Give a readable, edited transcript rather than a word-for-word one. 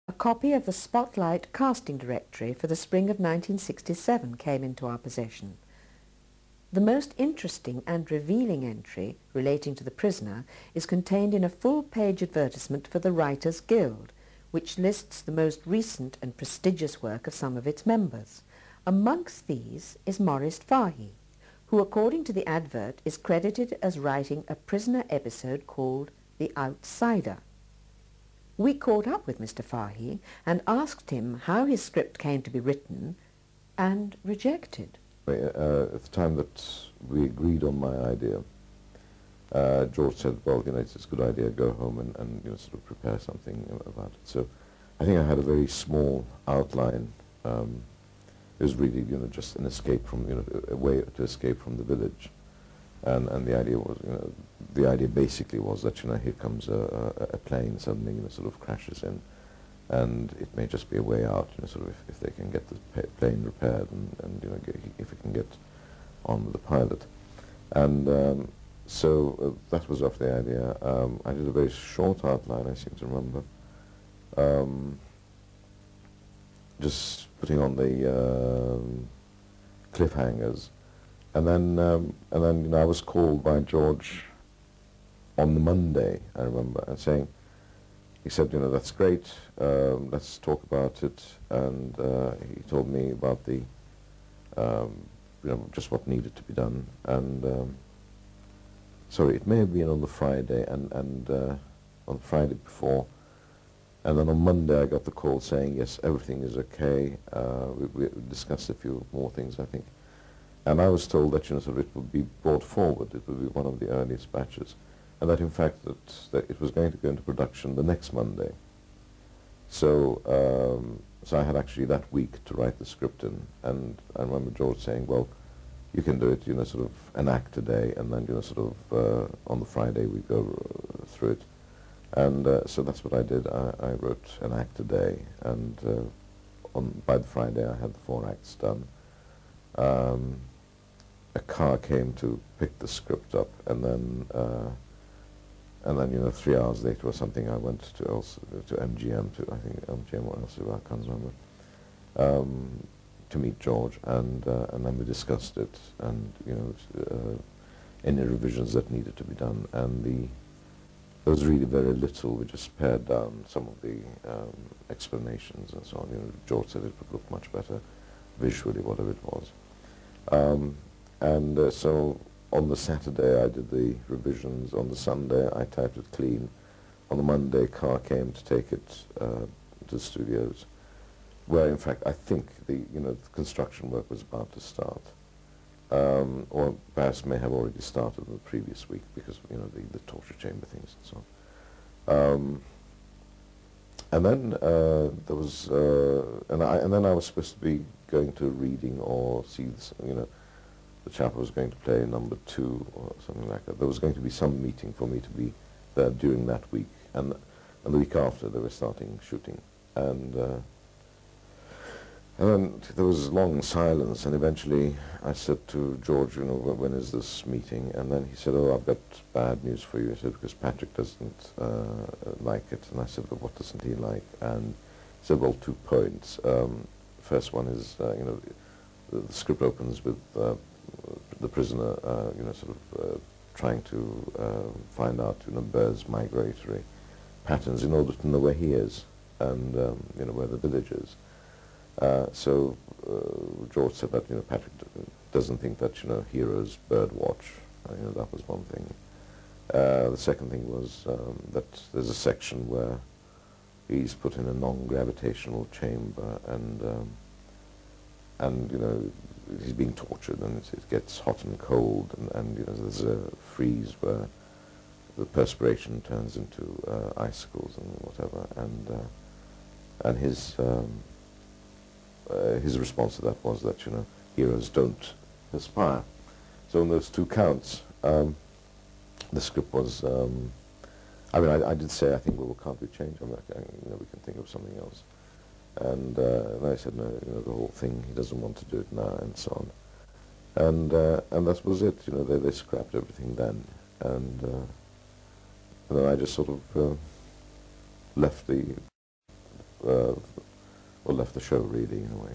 A copy of the Spotlight casting directory for the spring of 1967 came into our possession. The most interesting and revealing entry relating to the prisoner is contained in a full-page advertisement for the Writers' Guild, which lists the most recent and prestigious work of some of its members. Amongst these is Moris Farhi, who, according to the advert, is credited as writing a prisoner episode called The Outsider. We caught up with Mr. Farhi and asked him how his script came to be written and rejected. At the time that we agreed on my idea, George said, well, it's a good idea, go home and sort of prepare something about it. So I think I had a very small outline. It was really, just an escape from, a way to escape from the village. And the idea was, the idea basically was that, here comes a plane suddenly, sort of crashes in, and it may just be a way out, sort of if they can get the plane repaired and if it can get on with the pilot. And so that was off the idea. I did a very short outline, I seem to remember, just putting on the cliffhangers. And then I was called by George on the Monday, I remember, and saying, he said, that's great, let's talk about it. And he told me about the, just what needed to be done. And sorry, it may have been on the Friday, and on Friday before. And then on Monday I got the call saying, yes, everything is okay. We discussed a few more things, I think. And I was told that, sort of it would be brought forward, it would be one of the earliest batches, and that in fact that it was going to go into production the next Monday. So, so I had actually that week to write the script in, and I remember George saying, well, you can do it, sort of an act a day, and then, sort of on the Friday we go through it. And so that's what I did. I wrote an act a day, and by the Friday I had the 4 acts done. A car came to pick the script up, and then 3 hours later or something, I went to MGM, I think MGM or Elsevier, I can't remember, to meet George, and then we discussed it, and any revisions that needed to be done, and there was really very little. We just pared down some of the explanations and so on. George said it would look much better visually, whatever it was. So on the Saturday I did the revisions. On the Sunday I typed it clean. On the Monday, car came to take it to the studios, where in fact I think the construction work was about to start, or perhaps may have already started the previous week because the torture chamber things and so on. And then there was, and then I was supposed to be going to a reading or see this, the chap was going to play number 2 or something like that. There was going to be some meeting for me to be there during that week, and the week after they were starting shooting, and then there was long silence, and eventually I said to George, when is this meeting? And then he said, oh, I've got bad news for you. He said, because Patrick doesn't like it. And I said, well, what doesn't he like? And he said, well, 2 points. First one is, the script opens with the prisoner, trying to find out, birds' migratory patterns in order to know where he is and, where the village is. So George said that, Patrick doesn't think that, heroes bird watch. That was one thing. The second thing was that there's a section where he's put in a non-gravitational chamber, and he's being tortured, and it gets hot and cold, and there's a freeze where the perspiration turns into icicles and whatever, and his response to that was that heroes don't perspire. So on those 2 counts, the script was. I did say, I think, well, can't we change? We can think of something else. And I said, no, the whole thing, he doesn't want to do it now, and so on. And that was it. They scrapped everything then, and then I just sort of left the or left the show really in a way.